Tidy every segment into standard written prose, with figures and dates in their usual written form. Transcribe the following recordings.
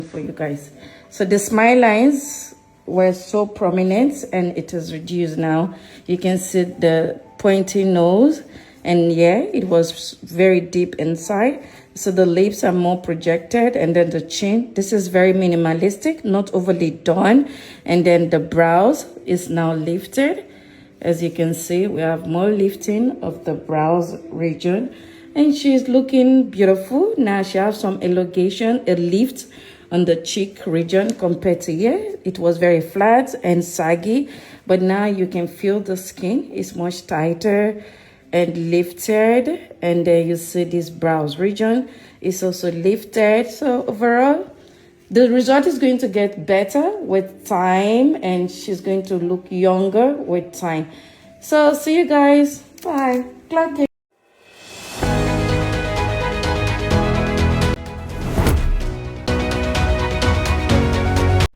for you guys. So the smile lines were so prominent and it is reduced now. You can see the pointy nose, and yeah, it was very deep inside. So the lips are more projected, and then the chin, this is very minimalistic, not overly done. And then the brows is now lifted. As you can see, we have more lifting of the brows region, and she's looking beautiful. Now she has some elongation, a lift on the cheek region compared to here. It was very flat and saggy, but now you can feel the skin is much tighter and lifted. And then you see this brows region is also lifted. So overall, the result is going to get better with time, and she's going to look younger with time. So see you guys. Bye. Clock it.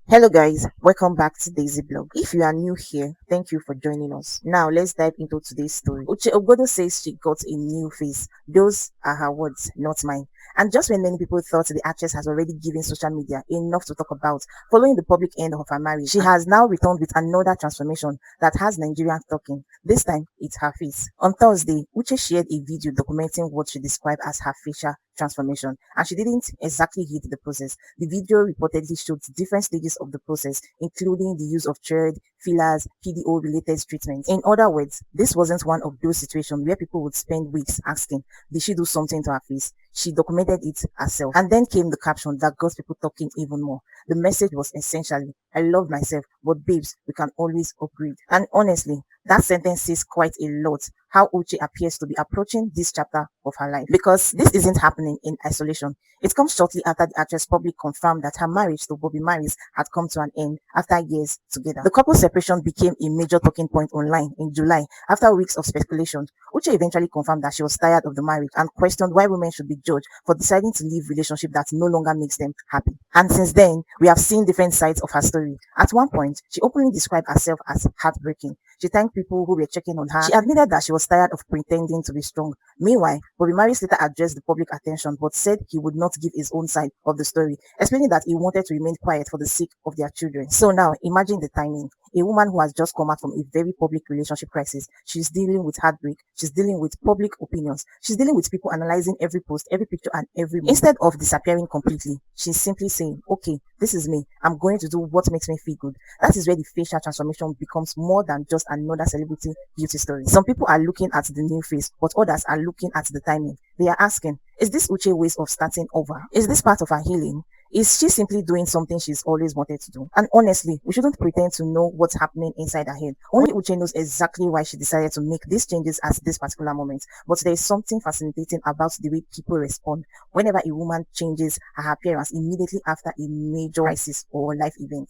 Hello guys, welcome back to Daisy Blog. If you are new here, thank you for joining us. Now let's dive into today's story. Uche Ogbodo says she got a new face. Those are her words, not mine. And just when many people thought the actress has already given social media enough to talk about following the public end of her marriage, she has now returned with another transformation that has Nigerians talking. This time, it's her face. On Thursday, Uche shared a video documenting what she described as her facial transformation, and she didn't exactly hit the process. The video reportedly showed different stages of the process, including the use of thread, fillers, PDO related treatments. In other words, this wasn't one of those situations where people would spend weeks asking, did she do something to her face? She documented it herself. And then came the caption that got people talking even more. The message was essentially, I love myself, but babes, we can always upgrade. And honestly, that sentence says quite a lot how Uche appears to be approaching this chapter of her life. Because this isn't happening in isolation. It comes shortly after the actress publicly confirmed that her marriage to Bobby Maris had come to an end after years together. The couple's separation became a major talking point online in July. After weeks of speculation, Uche eventually confirmed that she was tired of the marriage and questioned why women should be judged for deciding to leave relationship that no longer makes them happy. And since then, we have seen different sides of her story. At one point, she openly described herself as heartbreaking. She thanked people who were checking on her. She admitted that she was tired of pretending to be strong. Meanwhile, Bobby Maris later addressed the public attention but said he would not give his own side of the story, explaining that he wanted to remain quiet for the sake of their children. So now, imagine the timing. A woman who has just come out from a very public relationship crisis. She's dealing with heartbreak. She's dealing with public opinions. She's dealing with people analyzing every post, every picture, and every move. Instead of disappearing completely, she's simply saying, okay, this is me. I'm going to do what makes me feel good. That is where the facial transformation becomes more than just another celebrity beauty story. Some people are looking at the new face, but others are looking at the timing. They are asking, is this Uche ways of starting over? Is this part of her healing? Is she simply doing something she's always wanted to do? And honestly, we shouldn't pretend to know what's happening inside her head. Only Uche knows exactly why she decided to make these changes at this particular moment. But there is something fascinating about the way people respond whenever a woman changes her appearance immediately after a major crisis or life event.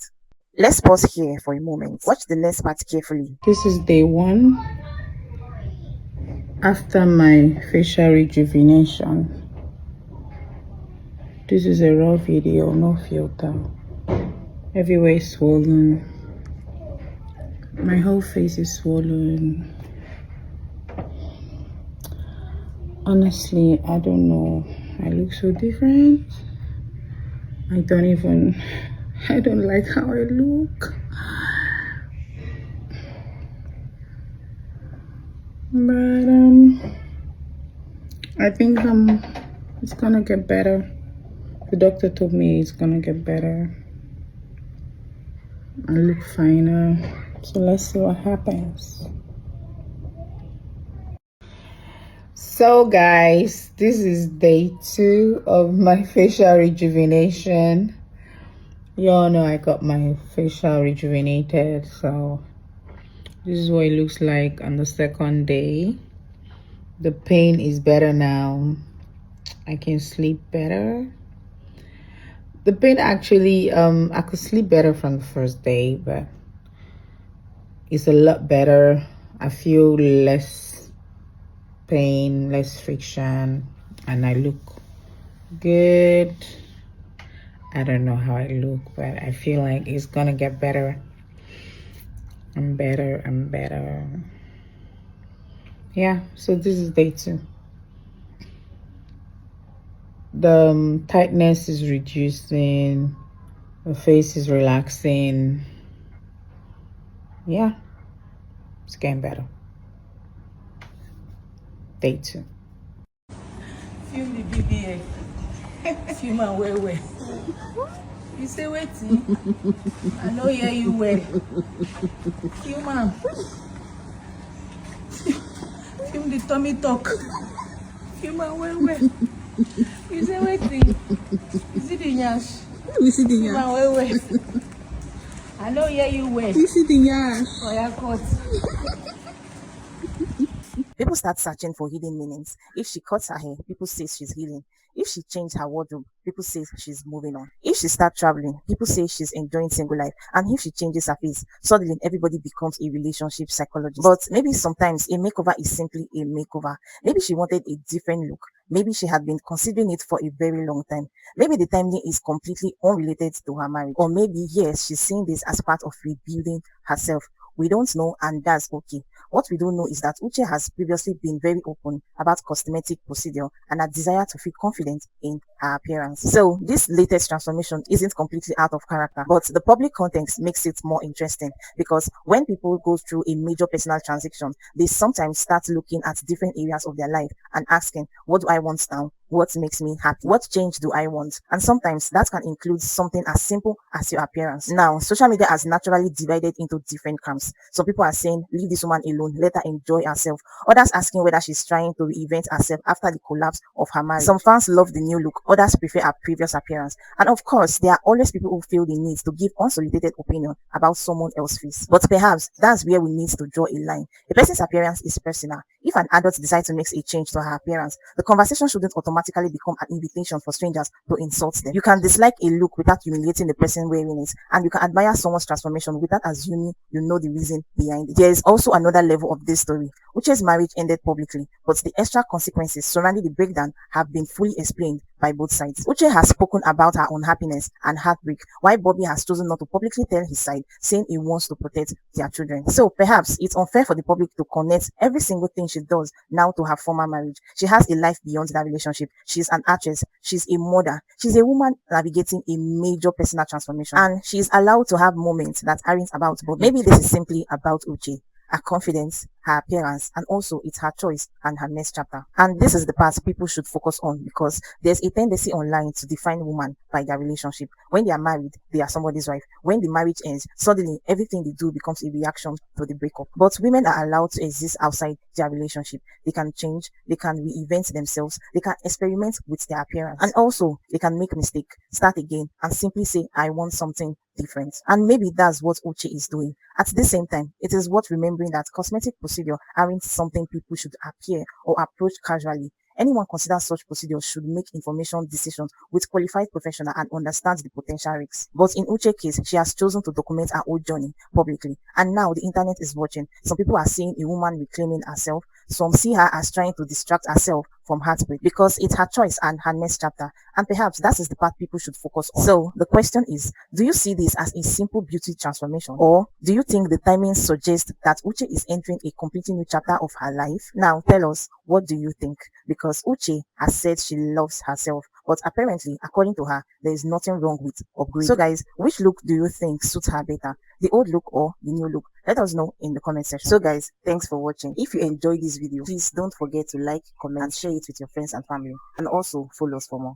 Let's pause here for a moment. Watch the next part carefully. This is day one after my facial rejuvenation. This is a raw video, no filter. Everywhere is swollen. My whole face is swollen. Honestly, I don't know. I look so different. I don't like how I look. But I think it's gonna get better. The doctor told me it's gonna get better. I look finer. So let's see what happens. So guys, this is day 2 of my facial rejuvenation. You all know I got my facial rejuvenated, so this is what it looks like on the second day. The pain is better now. I can sleep better. The pain actually, I could sleep better from the first day, but it's a lot better. I feel less pain, less friction, and I look good. I don't know how I look, but I feel like it's gonna get better. I'm better. Yeah, so this is day 2. The tightness is reducing. The face is relaxing. Yeah, it's getting better. Day 2. Film the BBA. Film and well. You say waiting. I know hear you well. Film am. Film the tummy talk. Film and well. You say waiting. You see the nyash. You see the Film and well. I know hear you well. You see the yash. Oh yeah, cut. People start searching for hidden meanings. If she cuts her hair, people say she's healing. If she changed her wardrobe, people say she's moving on. If she starts traveling, people say she's enjoying single life. And if she changes her face, suddenly everybody becomes a relationship psychologist. But maybe sometimes a makeover is simply a makeover. Maybe she wanted a different look. Maybe she had been considering it for a very long time. Maybe the timing is completely unrelated to her marriage. Or maybe, yes, she's seeing this as part of rebuilding herself. We don't know, and that's okay. What we don't know is that Uche has previously been very open about cosmetic procedure and a desire to feel confident in her appearance. So this latest transformation isn't completely out of character, but the public context makes it more interesting because when people go through a major personal transition, they sometimes start looking at different areas of their life and asking, what do I want now? What makes me happy? What change do I want? And sometimes that can include something as simple as your appearance. Now, social media has naturally divided into different camps. Some people are saying, leave this woman alone, let her enjoy herself. Others asking whether she's trying to reinvent herself after the collapse of her marriage. Some fans love the new look, others prefer her previous appearance. And of course, there are always people who feel the need to give unsolicited opinion about someone else's face. But perhaps that's where we need to draw a line. A person's appearance is personal. If an adult decides to make a change to her appearance, the conversation shouldn't automatically become an invitation for strangers to insult them. You can dislike a look without humiliating the person wearing it, and you can admire someone's transformation without assuming you know the reason behind it. There is also another level of this story. Uche's marriage ended publicly, but the extra consequences surrounding the breakdown have been fully explained by both sides. Uche has spoken about her unhappiness and heartbreak, while Bobby has chosen not to publicly tell his side, saying he wants to protect their children. So perhaps it's unfair for the public to connect every single thing she does now to her former marriage. She has a life beyond that relationship. She's an actress, she's a mother, she's a woman navigating a major personal transformation, and she's allowed to have moments that aren't about Bobby. Maybe this is simply about Uche, her confidence, her appearance, and also it's her choice and her next chapter. And this is the part people should focus on because there's a tendency online to define women by their relationship. When they are married, they are somebody's wife. When the marriage ends, suddenly everything they do becomes a reaction to the breakup. But women are allowed to exist outside their relationship. They can change, they can reinvent themselves, they can experiment with their appearance, and also they can make mistakes, start again, and simply say, I want something different. And maybe that's what Uche is doing. At the same time, it is worth remembering that cosmetic procedure aren't something people should appear or approach casually. Anyone considering such procedures should make information decisions with qualified professional and understand the potential risks. But in Uche's case, she has chosen to document her own journey publicly, and now the internet is watching. Some people are seeing a woman reclaiming herself. Some see her as trying to distract herself from heartbreak because it's her choice and her next chapter. And perhaps that is the part people should focus on. So the question is, do you see this as a simple beauty transformation? Or do you think the timing suggests that Uche is entering a completely new chapter of her life? Now tell us, what do you think? Because Uche has said she loves herself, but apparently, according to her, there is nothing wrong with upgrading. So guys, which look do you think suits her better? The old look or the new look? Let us know in the comment section. So guys, thanks for watching. If you enjoyed this video, please don't forget to like, comment, and share it with your friends and family. And also follow us for more.